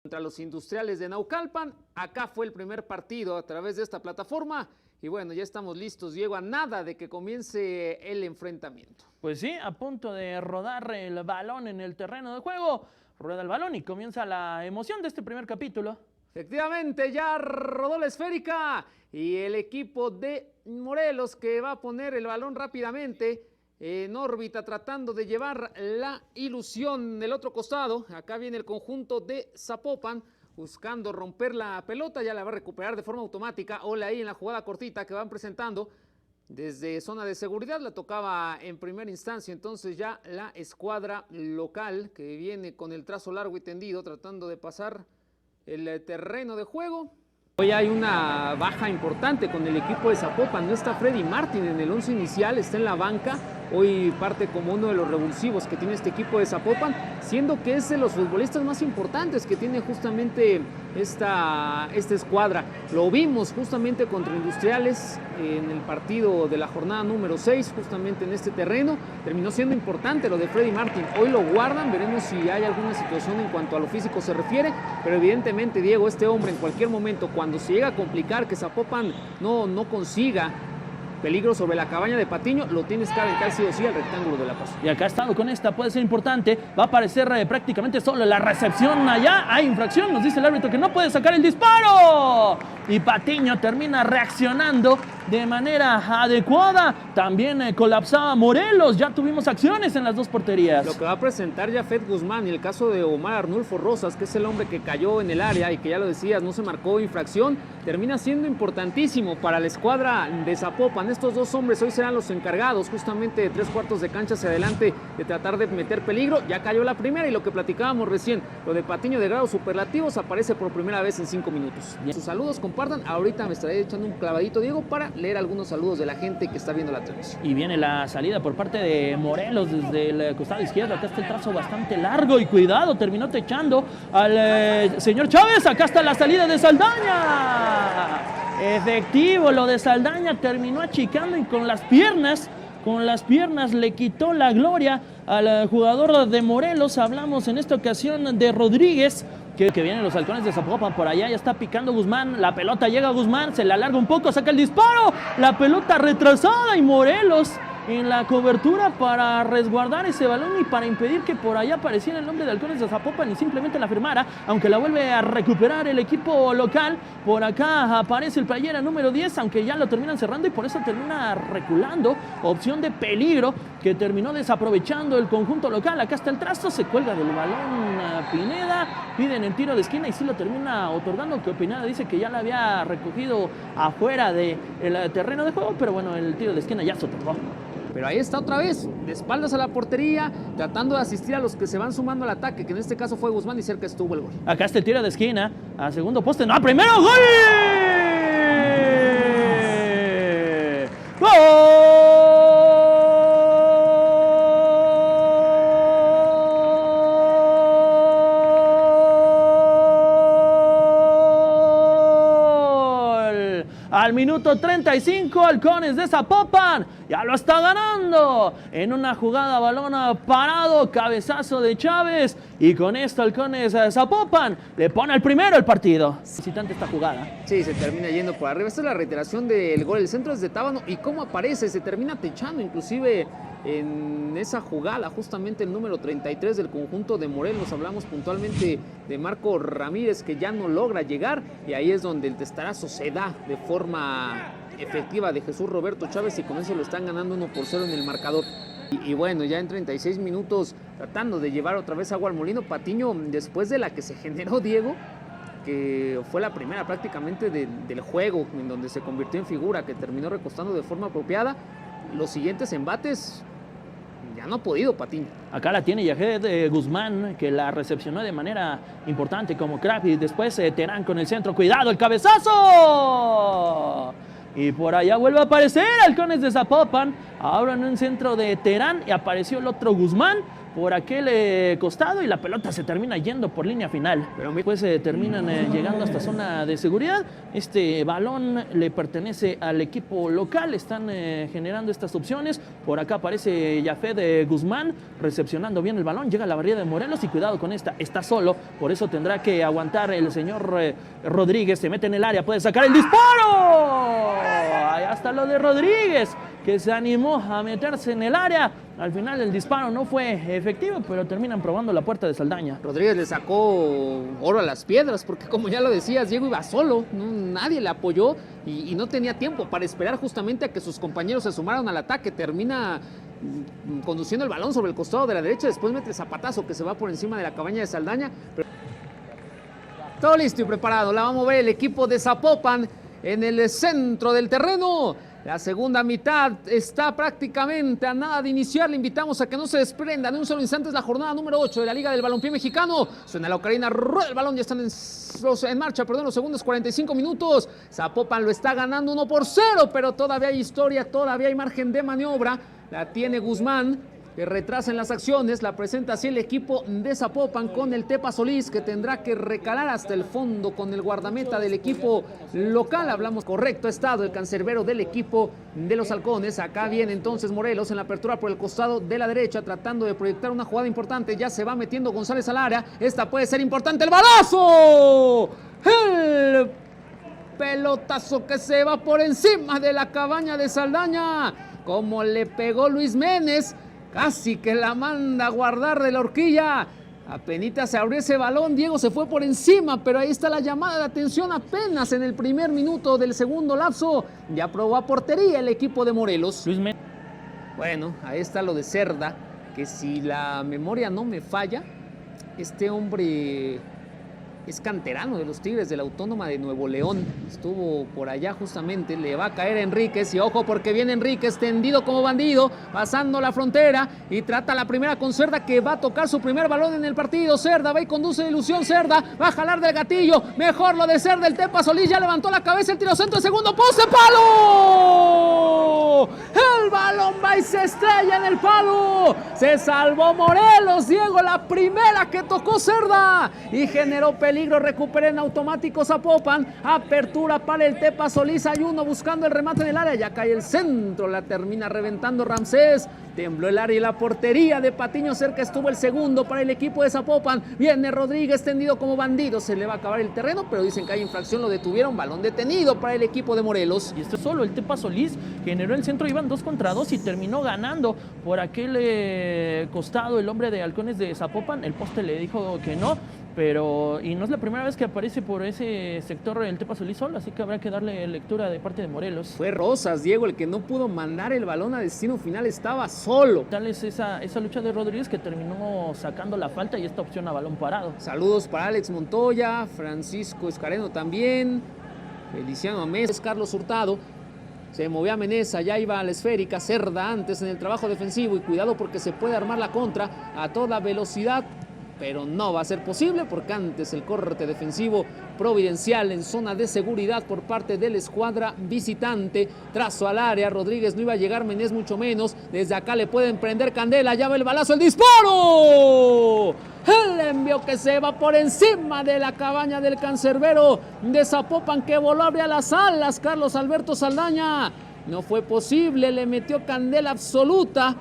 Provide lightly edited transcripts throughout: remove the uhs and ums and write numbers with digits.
Contra los Industriales de Naucalpan. Acá fue el primer partido a través de esta plataforma. Y bueno, ya estamos listos, Diego, a nada de que comience el enfrentamiento. Pues sí, a punto de rodar el balón en el terreno de juego. Rueda el balón y comienza la emoción de este primer capítulo. Efectivamente, ya rodó la esférica y el equipo de Morelos que va a poner el balón rápidamente en órbita, tratando de llevar la ilusión del otro costado. Acá viene el conjunto de Zapopan buscando romper la pelota, ya la va a recuperar de forma automática. Ole ahí en la jugada cortita que van presentando desde zona de seguridad, la tocaba en primera instancia, entonces ya la escuadra local que viene con el trazo largo y tendido tratando de pasar el terreno de juego. Hoy hay una baja importante con el equipo de Zapopan, no está Freddy Martin en el 11 inicial, está en la banca. Hoy parte como uno de los revulsivos que tiene este equipo de Zapopan, siendo que es de los futbolistas más importantes que tiene justamente esta escuadra. Lo vimos justamente contra Industriales en el partido de la jornada número 6, justamente en este terreno. Terminó siendo importante lo de Freddy Martin. Hoy lo guardan, veremos si hay alguna situación en cuanto a lo físico se refiere, pero evidentemente, Diego, este hombre en cualquier momento, cuando se llega a complicar, que Zapopan no consiga peligro sobre la cabaña de Patiño, lo tienes que aventar sí o sí al rectángulo de la paz. Y acá estado con esta, puede ser importante. Va a aparecer prácticamente solo la recepción allá. Hay infracción, nos dice el árbitro que no puede sacar el disparo. Y Patiño termina reaccionando de manera adecuada. También colapsaba Morelos. Ya tuvimos acciones en las dos porterías. Lo que va a presentar Jafet Guzmán y el caso de Omar Arnulfo Rosas, que es el hombre que cayó en el área y que ya lo decías, no se marcó infracción, termina siendo importantísimo para la escuadra de Zapopan. Estos dos hombres hoy serán los encargados justamente de 3/4 de cancha hacia adelante de tratar de meter peligro. Ya cayó la primera y lo que platicábamos recién, lo de Patiño de grados superlativos, aparece por primera vez en 5 minutos. Sus saludos, compartan. Ahorita me estaré echando un clavadito, Diego, para leer algunos saludos de la gente que está viendo la transmisión. Y viene la salida por parte de Morelos desde el costado izquierdo. Acá está el trazo bastante largo y cuidado, terminó techando al señor Chávez. Acá está la salida de Saldaña. Efectivo, lo de Saldaña, terminó achicando y con las piernas le quitó la gloria al jugador de Morelos. Hablamos en esta ocasión de Rodríguez, que vienen los halcones de Zapopan por allá. Ya está picando Guzmán, la pelota llega a Guzmán, se le alarga un poco, saca el disparo, la pelota retrasada y Morelos en la cobertura para resguardar ese balón y para impedir que por allá apareciera el nombre de Halcones de Zapopan y simplemente la firmara, aunque la vuelve a recuperar el equipo local. Por acá aparece el playera número 10, aunque ya lo terminan cerrando y por eso termina reculando. Opción de peligro que terminó desaprovechando el conjunto local. Acá está el trazo, se cuelga del balón Pineda, piden el tiro de esquina y sí lo termina otorgando, que Pineda dice que ya la había recogido afuera del terreno de juego, pero bueno, el tiro de esquina ya se otorgó. Pero ahí está otra vez, de espaldas a la portería, tratando de asistir a los que se van sumando al ataque, que en este caso fue Guzmán y cerca estuvo el gol. Acá está el tiro de esquina, a segundo poste, no, primero, ¡gol! ¡Gol! Al minuto 35, Halcones de Zapopan ya lo está ganando en una jugada balón parado, cabezazo de Chávez, y con esto Halcones de Zapopan le pone el primero el partido. Visitante esta jugada. Sí, se termina yendo por arriba. Esta es la reiteración del gol. El centro es de Tábano y cómo aparece, se termina techando inclusive en esa jugada justamente el número 33 del conjunto de Morelos. Hablamos puntualmente de Marco Ramírez, que ya no logra llegar, y ahí es donde el testarazo se da de forma efectiva de Jesús Roberto Chávez, y con eso lo están ganando 1-0 en el marcador. Y bueno, ya en 36 minutos tratando de llevar otra vez agua al molino. Patiño, después de la que se generó, Diego, que fue la primera prácticamente del juego, en donde se convirtió en figura, que terminó recostando de forma apropiada, los siguientes embates ya no ha podido Patiño. Acá la tiene Yahed Guzmán, que la recepcionó de manera importante como crack, y después Terán con el centro, cuidado, el cabezazo. Y por allá vuelve a aparecer Halcones de Zapopan. Ahora en un centro de Terán y apareció el otro Guzmán por aquel costado y la pelota se termina yendo por línea final. Pero después terminan llegando hasta zona de seguridad. Este balón le pertenece al equipo local. Están generando estas opciones. Por acá aparece Yafet Guzmán recepcionando bien el balón. Llega a la barrera de Morelos y cuidado con esta. Está solo, por eso tendrá que aguantar el señor Rodríguez. Se mete en el área, puede sacar el disparo. Ahí está lo de Rodríguez, que se animó a meterse en el área. Al final el disparo no fue efectivo, pero terminan probando la puerta de Saldaña. Rodríguez le sacó oro a las piedras, porque como ya lo decías, Diego iba solo, nadie le apoyó y no tenía tiempo para esperar justamente a que sus compañeros se sumaran al ataque. Termina conduciendo el balón sobre el costado de la derecha, después mete el zapatazo que se va por encima de la cabaña de Saldaña. Pero... todo listo y preparado, la va a mover el equipo de Zapopan en el centro del terreno. La segunda mitad está prácticamente a nada de iniciar. Le invitamos a que no se desprenda en un solo instante. Es la jornada número 8 de la Liga del Balompié Mexicano. Suena la ocarina, rueda el balón, ya están en marcha, los segundos 45 minutos. Zapopan lo está ganando 1-0, pero todavía hay historia, todavía hay margen de maniobra. La tiene Guzmán, que retrasa en las acciones, la presenta así el equipo de Zapopan con el Tepa Solís, que tendrá que recalar hasta el fondo con el guardameta del equipo local. Hablamos correcto, estado el cancerbero del equipo de los Halcones. Acá viene entonces Morelos en la apertura por el costado de la derecha, tratando de proyectar una jugada importante. Ya se va metiendo González al área, esta puede ser importante, el balazo, el pelotazo que se va por encima de la cabaña de Saldaña, como le pegó Luis Méndez. Casi que la manda a guardar de la horquilla. Apenita se abrió ese balón, Diego se fue por encima, pero ahí está la llamada de atención apenas en el primer minuto del segundo lapso. Ya probó a portería el equipo de Morelos. Bueno, ahí está lo de Cerda, que si la memoria no me falla, este hombre es canterano de los Tigres de la Autónoma de Nuevo León. Estuvo por allá justamente, le va a caer Enríquez y ojo porque viene Enríquez tendido como bandido, pasando la frontera y trata la primera con Cerda, que va a tocar su primer balón en el partido. Cerda va y conduce de ilusión, Cerda va a jalar del gatillo, mejor lo de Cerda, el Tepa Solís ya levantó la cabeza, el tiro centro, segundo poste, ¡palo! El balón va y se estrella en el palo. Se salvó Morelos, Diego, la primera que tocó Cerda y generó peligro. Recupera en automático Zapopan. Apertura para el Tepa Solís. Hay uno buscando el remate en el área. Ya cae el centro. La termina reventando Ramsés. Tembló el área y la portería de Patiño. Cerca estuvo el segundo para el equipo de Zapopan. Viene Rodríguez tendido como bandido. Se le va a acabar el terreno, pero dicen que hay infracción. Lo detuvieron. Balón detenido para el equipo de Morelos. Y esto solo el Tepa Solís generó el centro. Iban 2 contra 2 y terminó ganando por aquel costado el hombre de Halcones de Zapopan. El poste le dijo que no. Pero, y no es la primera vez que aparece por ese sector el Tepa Solís solo, así que habrá que darle lectura de parte de Morelos. Fue Rosas, Diego, el que no pudo mandar el balón a destino final, estaba solo. Tal es esa lucha de Rodríguez que terminó sacando la falta y esta opción a balón parado. Saludos para Alex Montoya, Francisco Escareno también, Feliciano Amés, Carlos Hurtado. Se movía Meneza, ya iba a la esférica, Cerda antes en el trabajo defensivo y cuidado porque se puede armar la contra a toda velocidad. Pero no va a ser posible porque antes el corte defensivo providencial en zona de seguridad por parte de la escuadra visitante. Trazo al área, Rodríguez no iba a llegar, Menés mucho menos. Desde acá le pueden prender candela, ya va el balazo, el disparo. El envío que se va por encima de la cabaña del cancerbero de Zapopan, que voló a las alas. Carlos Alberto Saldaña. No fue posible, le metió candela absoluta.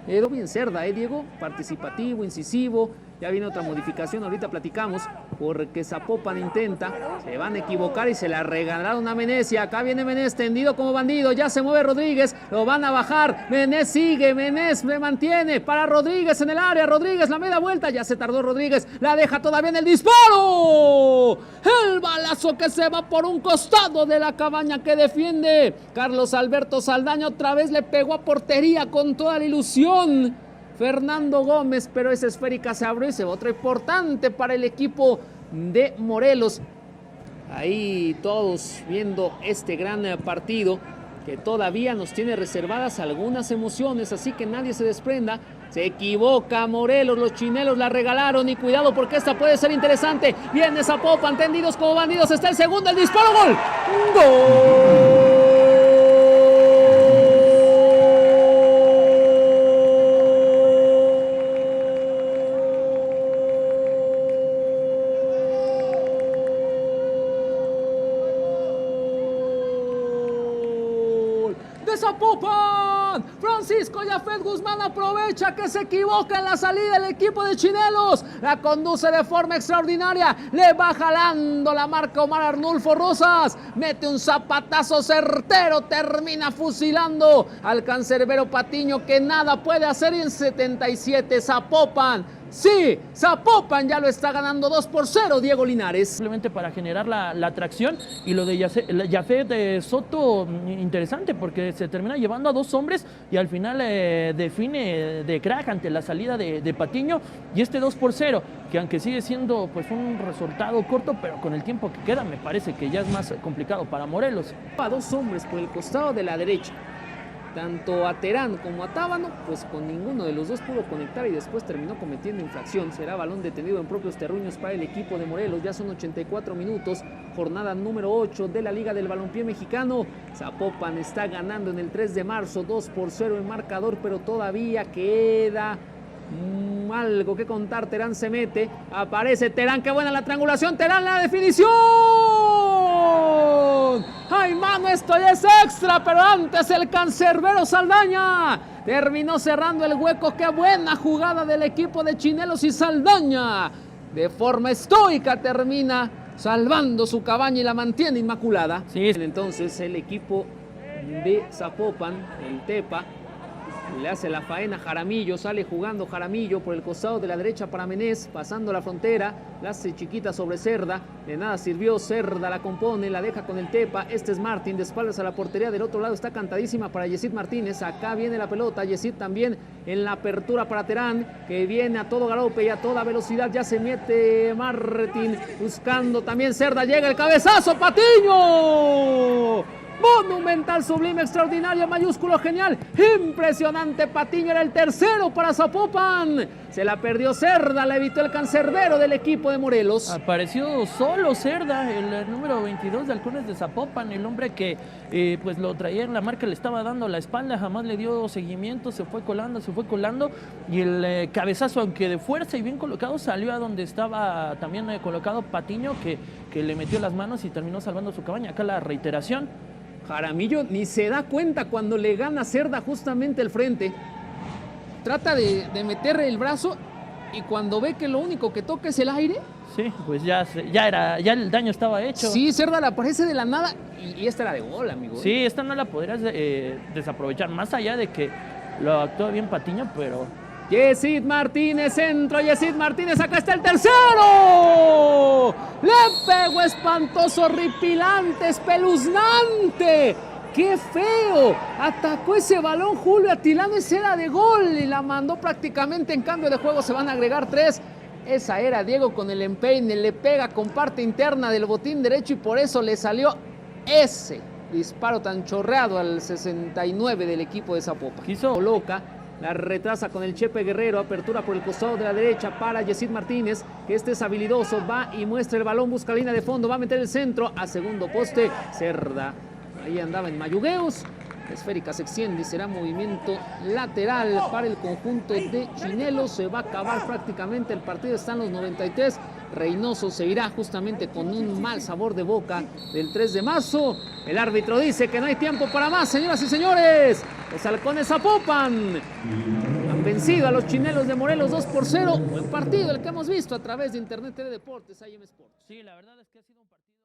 Bien Cerda, Diego, participativo, incisivo. Ya viene otra modificación, ahorita platicamos, porque Zapopan intenta, se van a equivocar y se la regalaron a Menés. Y acá viene Menés tendido como bandido, ya se mueve Rodríguez, lo van a bajar, Menés sigue, Menés me mantiene para Rodríguez en el área, Rodríguez la media vuelta, ya se tardó Rodríguez, la deja todavía en el disparo. El balazo que se va por un costado de la cabaña que defiende Carlos Alberto Saldaña, otra vez le pegó a portería con toda la ilusión Fernando Gómez, pero esa esférica se abrió y se va otra importante para el equipo de Morelos. Ahí todos viendo este gran partido que todavía nos tiene reservadas algunas emociones, así que nadie se desprenda. Se equivoca Morelos, los chinelos la regalaron y cuidado porque esta puede ser interesante. Viene Zapopan, tendidos como bandidos, está el segundo, el disparo, ¡gol! ¡Gol! México. Yafet Guzmán aprovecha que se equivoca en la salida del equipo de Chinelos. La conduce de forma extraordinaria. Le va jalando la marca Omar Arnulfo Rosas. Mete un zapatazo certero. Termina fusilando al cancerbero Patiño, que nada puede hacer. Y en 77 Zapopan. Sí, Zapopan ya lo está ganando 2-0, Diego Linares. Simplemente para generar la atracción. Y lo de Yafet Soto, interesante, porque se termina llevando a dos hombres y al final define de crack ante la salida de Patiño. Y este 2-0, que aunque sigue siendo pues un resultado corto, pero con el tiempo que queda me parece que ya es más complicado para Morelos. A dos hombres por el costado de la derecha, tanto a Terán como a Tábano, pues con ninguno de los dos pudo conectar y después terminó cometiendo infracción. Será balón detenido en propios terruños para el equipo de Morelos. Ya son 84 minutos, jornada número 8 de la Liga del Balompié Mexicano. Zapopan está ganando en el 3 de marzo, 2-0 en marcador, pero todavía queda algo que contar. Terán se mete, aparece Terán, qué buena la triangulación, Terán la definición. ¡Ay, mano, esto ya es extra! Pero antes el cancerbero Saldaña terminó cerrando el hueco. ¡Qué buena jugada del equipo de Chinelos! Y Saldaña, de forma estoica, termina salvando su cabaña y la mantiene inmaculada. Sí. Entonces el equipo de Zapopan, el Tepa, le hace la faena a Jaramillo, sale jugando Jaramillo por el costado de la derecha para Menés, pasando la frontera, la hace chiquita sobre Cerda, de nada sirvió, Cerda la compone, la deja con el Tepa, este es Martín, de espaldas a la portería, del otro lado está cantadísima para Yesid Martínez, acá viene la pelota, Yesid también en la apertura para Terán, que viene a todo galope y a toda velocidad, ya se mete Martín, buscando también Cerda, llega el cabezazo, Patiño. Monumental, sublime, extraordinaria, mayúsculo, genial, impresionante. Patiño era el tercero para Zapopan. Se la perdió Cerda, la evitó el cancerbero del equipo de Morelos. Apareció solo Cerda, el número 22 de Halcones de Zapopan, el hombre que pues lo traía en la marca, le estaba dando la espalda, jamás le dio seguimiento, se fue colando y el cabezazo, aunque de fuerza y bien colocado, salió a donde estaba también colocado Patiño, que le metió las manos y terminó salvando su cabaña. Acá la reiteración. Jaramillo ni se da cuenta cuando le gana Cerda justamente el frente. Trata de meter el brazo y cuando ve que lo único que toca es el aire. Sí, pues ya el daño estaba hecho. Sí, Cerda le aparece de la nada y esta era de gol, amigo. Sí, esta no la podrías desaprovechar, más allá de que lo actuó bien Patiño, pero... Yesid Martínez, centro, Yesid Martínez, acá está el tercero. Le pegó espantoso, horripilante, espeluznante. ¡Qué feo! Atacó ese balón Julio Atilano, esa era de gol y la mandó prácticamente en cambio de juego. Se van a agregar 3. Esa era Diego con el empeine, le pega con parte interna del botín derecho y por eso le salió ese disparo tan chorreado al 69 del equipo de Zapopan. Coloca, la retrasa con el Chepe Guerrero, apertura por el costado de la derecha para Yesid Martínez, que este es habilidoso, va y muestra el balón, busca la línea de fondo, va a meter el centro a segundo poste, Cerda, ahí andaba en mayugueos, la esférica se extiende y será movimiento lateral para el conjunto de Chinelos. Se va a acabar prácticamente el partido, están los 93. Reynoso se irá justamente con un mal sabor de boca del 3 de marzo. El árbitro dice que no hay tiempo para más, señoras y señores. Los Halcones Zapopan han vencido a los Chinelos de Morelos 2-0. Buen partido el que hemos visto a través de Internet TV Deportes, IM Sports. Sí, la verdad es que ha sido un partido...